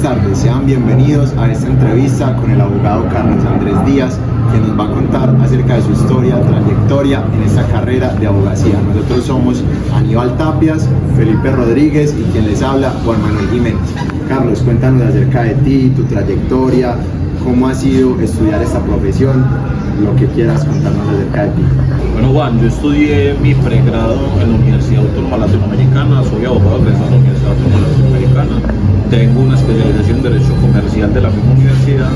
tardes, sean bienvenidos a esta entrevista con el abogado Carlos Andrés Díaz, que nos va a contar acerca de su historia, trayectoria en esta carrera de abogacía. Nosotros somos Aníbal Tapias, Felipe Rodríguez y quien les habla, Juan Manuel Jiménez. Carlos, cuéntanos acerca de ti, tu trayectoria, cómo ha sido estudiar esta profesión, lo que quieras contarnos acerca de ti. Bueno, Juan, yo estudié mi pregrado en la Universidad Autónoma Latinoamericana, soy abogado egresado de la Universidad Autónoma Latinoamericana, tengo una especialización en Derecho Comercial de la misma universidad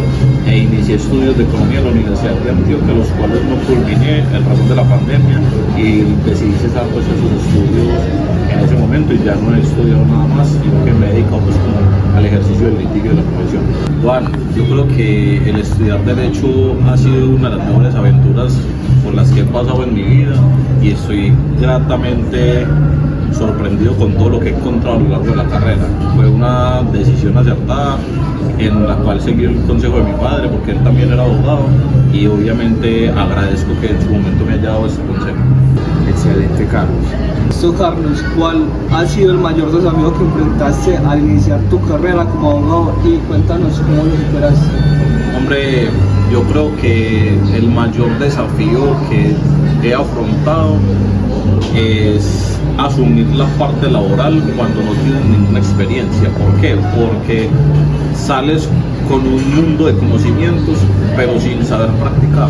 e inicié estudios de Economía en la Universidad de Antioquia, los cuales no culminé en razón de la pandemia y decidí cesar pues esos estudios en ese momento y ya no he estudiado nada más, sino que me he dedicado pues como al ejercicio del litigio de la profesión. Juan, yo creo que el estudiar Derecho ha sido una de las mejores aventuras por las que he pasado en mi vida y estoy gratamente sorprendido con todo lo que he encontrado a lo largo de la carrera. Fue una decisión acertada en la cual seguí el consejo de mi padre porque él también era abogado y obviamente agradezco que en su momento me haya dado ese consejo. Excelente, Carlos. Listo, Carlos, ¿cuál ha sido el mayor desafío que enfrentaste al iniciar tu carrera como abogado? Y cuéntanos cómo lo superaste. Hombre, yo creo que el mayor desafío que he afrontado es asumir la parte laboral cuando no tienes ninguna experiencia. ¿Por qué? Porque sales con un mundo de conocimientos pero sin saber practicar,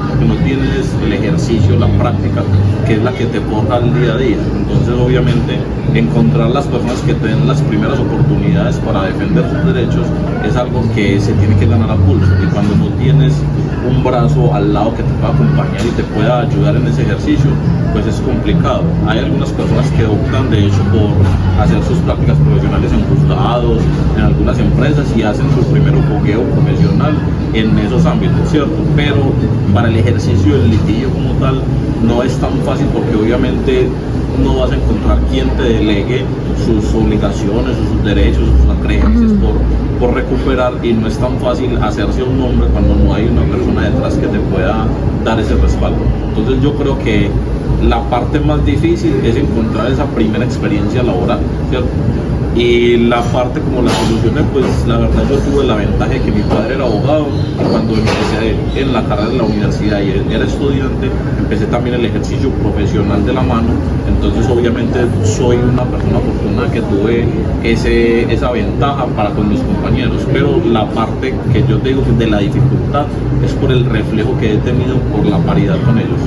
porque no tienes el ejercicio, la práctica, que es la que te forja el día a día. Entonces obviamente encontrar las personas que te den las primeras oportunidades para defender sus derechos es algo que se tiene que ganar a pulso, y cuando no tienes un brazo al lado que te pueda acompañar y te pueda ayudar en ese ejercicio, pues es complicado. Hay algunas personas que optan de hecho por hacer sus prácticas profesionales en juzgados, en algunas empresas, y hacen su primer fogueo profesional en esos ámbitos, ¿cierto? Pero para el ejercicio del litigio como tal no es tan fácil, porque obviamente no vas a encontrar quien te delegue sus obligaciones, sus derechos, sus acreencias por recuperar, y no es tan fácil hacerse un nombre cuando no hay una persona detrás que te pueda dar ese respaldo. Entonces yo creo que la parte más difícil es encontrar esa primera experiencia laboral, ¿cierto? Y la parte como la solucioné, pues la verdad yo tuve la ventaja de que mi padre era abogado, y cuando empecé en la carrera de la universidad y era estudiante, empecé también el ejercicio profesional de la mano. Entonces obviamente soy una persona afortunada que tuve esa ventaja para con mis compañeros, pero la parte que yo te digo de la dificultad es por el reflejo que he tenido por la paridad con ellos.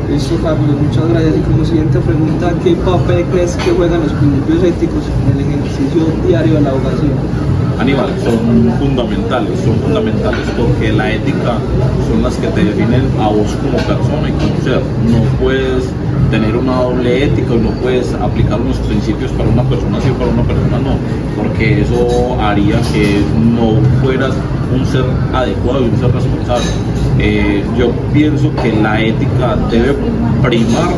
Listo, Carlos, muchas gracias. Y como siguiente pregunta, ¿qué papel crees que juegan los principios éticos en el ejercicio diario de la abogacía? Aníbal, son fundamentales porque la ética son las que te definen a vos como persona y como ser. No puedes tener una doble ética, no puedes aplicar unos principios para una persona sí o para una persona no, porque eso haría que no fueras un ser adecuado y un ser responsable. Yo pienso que la ética debe primar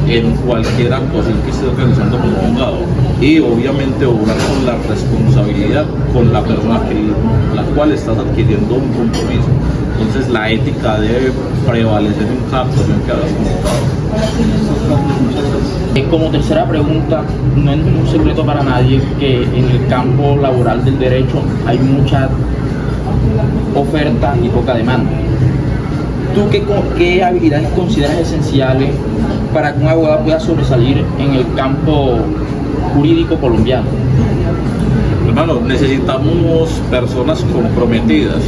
en cualquier actuación que estés realizando como abogado, y obviamente obrar con la responsabilidad con la persona la cual estás adquiriendo un compromiso. Entonces la ética debe prevalecer en cada actuación que hagas como abogado. Como tercera pregunta, no es un secreto para nadie que en el campo laboral del derecho hay mucha oferta y poca demanda. ¿Tú qué habilidades consideras esenciales para que un abogado pueda sobresalir en el campo jurídico colombiano? Hermano, necesitamos personas comprometidas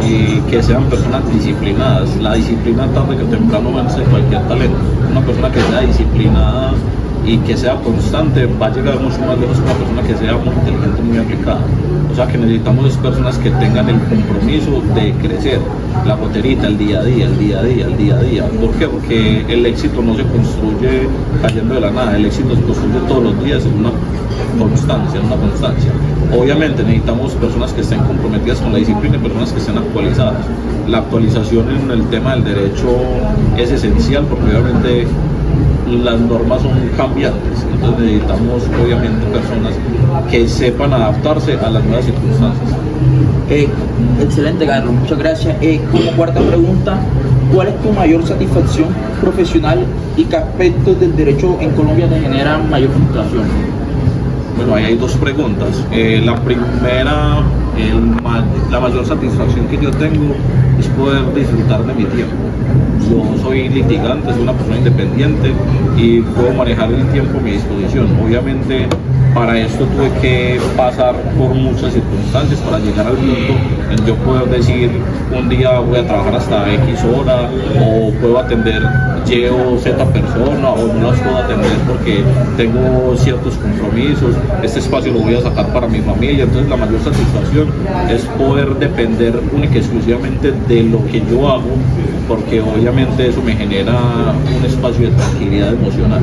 y que sean personas disciplinadas. La disciplina tarde que temprano vence cualquier talento. Una persona que sea disciplinada y que sea constante va a llegar mucho más lejos que una persona que sea muy inteligente, muy aplicada. O sea que necesitamos personas que tengan el compromiso de crecer, la goterita, el día a día, el día a día, el día a día. ¿Por qué? Porque el éxito no se construye cayendo de la nada, el éxito se construye todos los días en una constancia. Obviamente necesitamos personas que estén comprometidas con la disciplina y personas que estén actualizadas. La actualización en el tema del derecho es esencial, porque obviamente las normas son cambiantes, entonces necesitamos obviamente personas que sepan adaptarse a las nuevas circunstancias. Excelente, Carlos, muchas gracias. Como cuarta pregunta, ¿cuál es tu mayor satisfacción profesional y qué aspectos del derecho en Colombia te generan mayor frustración? Bueno, ahí hay dos preguntas. La primera, la mayor satisfacción que yo tengo es poder disfrutar de mi tiempo. Yo soy litigante, soy una persona independiente y puedo manejar el tiempo a mi disposición. Obviamente, para esto tuve que pasar por muchas circunstancias para llegar al punto en yo poder decir un día voy a trabajar hasta X hora o puedo atender Y o Z persona o no las puedo atender porque tengo ciertos compromisos, este espacio lo voy a sacar para mi familia. Entonces la mayor satisfacción es poder depender única y exclusivamente de lo que yo hago, porque obviamente eso me genera un espacio de tranquilidad emocional.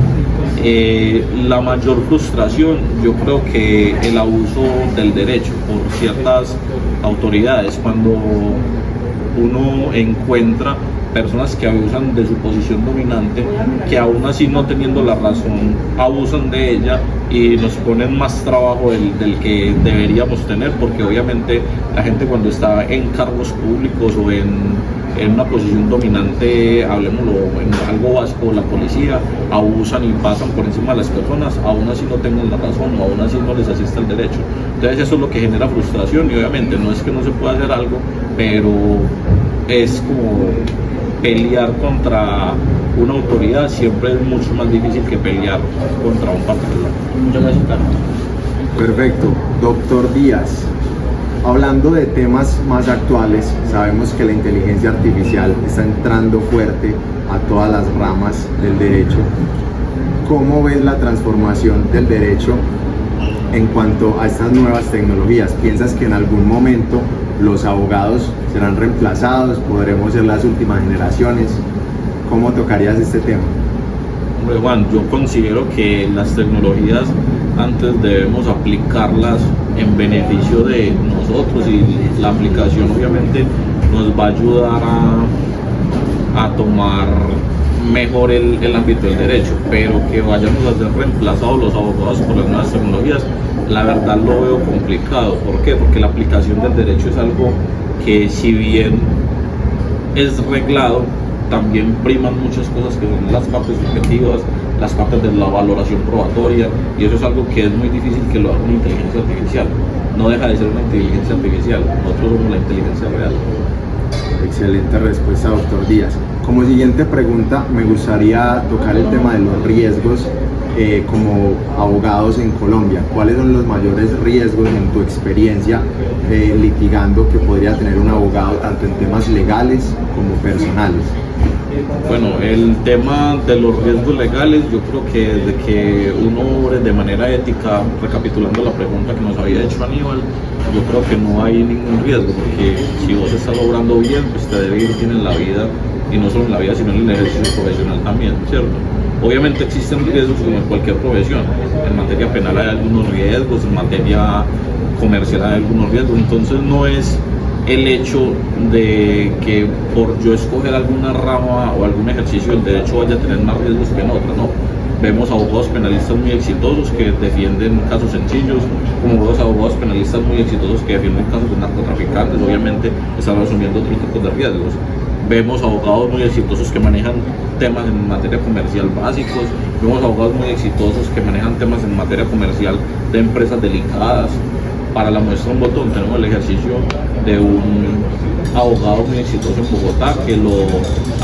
La mayor frustración, yo creo que el abuso del derecho por ciertas autoridades, cuando uno encuentra personas que abusan de su posición dominante, que aún así no teniendo la razón abusan de ella y nos ponen más trabajo del que deberíamos tener, porque obviamente la gente cuando está en cargos públicos o en una posición dominante, hablemoslo en algo básico, la policía, abusan y pasan por encima de las personas, aún así no tengan la razón o aún así no les asista el derecho. Entonces eso es lo que genera frustración y obviamente no es que no se pueda hacer algo, pero es como pelear contra una autoridad siempre es mucho más difícil que pelear contra un particular. Muchas gracias, Carlos. Perfecto. Doctor Díaz, hablando de temas más actuales, sabemos que la inteligencia artificial está entrando fuerte a todas las ramas del derecho. ¿Cómo ves la transformación del derecho en cuanto a estas nuevas tecnologías? ¿Piensas que en algún momento los abogados serán reemplazados? ¿Podremos ser las últimas generaciones? ¿Cómo tocarías este tema? Hombre, Juan, yo considero que las tecnologías antes debemos aplicarlas en beneficio de nosotros y la aplicación obviamente nos va a ayudar a tomar mejor el ámbito del derecho, pero que vayamos a ser reemplazados los abogados por las nuevas tecnologías, la verdad lo veo complicado. ¿Por qué? Porque la aplicación del derecho es algo que, si bien es reglado, también priman muchas cosas que son las partes subjetivas, las partes de la valoración probatoria, y eso es algo que es muy difícil que lo haga una inteligencia artificial. No deja de ser una inteligencia artificial, nosotros somos la inteligencia real. Excelente respuesta, doctor Díaz. Como siguiente pregunta, me gustaría tocar el tema de los riesgos como abogados en Colombia. ¿Cuáles son los mayores riesgos en tu experiencia litigando que podría tener un abogado tanto en temas legales como personales? Bueno, el tema de los riesgos legales, yo creo que desde que uno obre de manera ética, recapitulando la pregunta que nos había hecho Aníbal, yo creo que no hay ningún riesgo, porque si vos estás obrando bien, pues te debe ir bien en la vida, y no solo en la vida, sino en el ejercicio profesional también, ¿cierto? Obviamente existen riesgos como en cualquier profesión. En materia penal hay algunos riesgos, en materia comercial hay algunos riesgos, entonces no es el hecho de que por yo escoger alguna rama o algún ejercicio del derecho vaya a tener más riesgos que en otra, ¿no? Vemos abogados penalistas muy exitosos que defienden casos sencillos, como vemos abogados penalistas muy exitosos que defienden casos de narcotraficantes, obviamente están asumiendo otros tipos de riesgos. Vemos abogados muy exitosos que manejan temas en materia comercial básicos, vemos abogados muy exitosos que manejan temas en materia comercial de empresas delicadas. Para la muestra un botón tenemos el ejercicio de un abogado muy exitoso en Bogotá que lo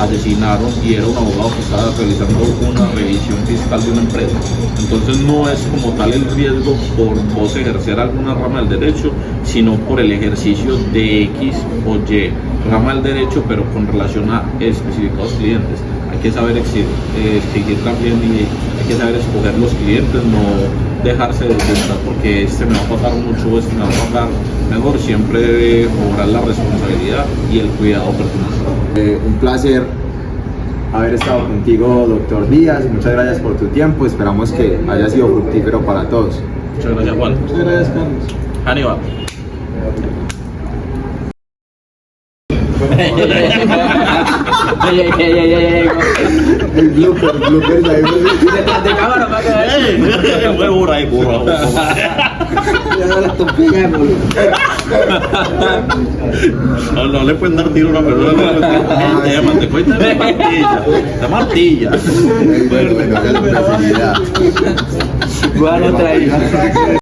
asesinaron y era un abogado que estaba realizando una revisión fiscal de una empresa. Entonces no es como tal el riesgo por vos ejercer alguna rama del derecho, sino por el ejercicio de X o Y rama del derecho, pero con relación a especificados clientes. Hay que saber exigir también y hay que saber escoger los clientes, no dejarse de pensar porque este me va a pagar mucho, este me va a pagar mejor. Siempre debe obrar la responsabilidad y el cuidado personal. Un placer haber estado contigo, doctor Díaz. Muchas gracias por tu tiempo. Esperamos que haya sido fructífero para todos. Muchas gracias, Juan. Muchas gracias, Carlos. Aníbal. El blooper ahí. Detrás de cámara va a quedar. Bueno, por ahí, por favor. Ya no la estoy pegando. No le pueden dar tiro a una persona. Te cuesta de martilla. De martilla. Bueno, facilidad. Bueno, traído.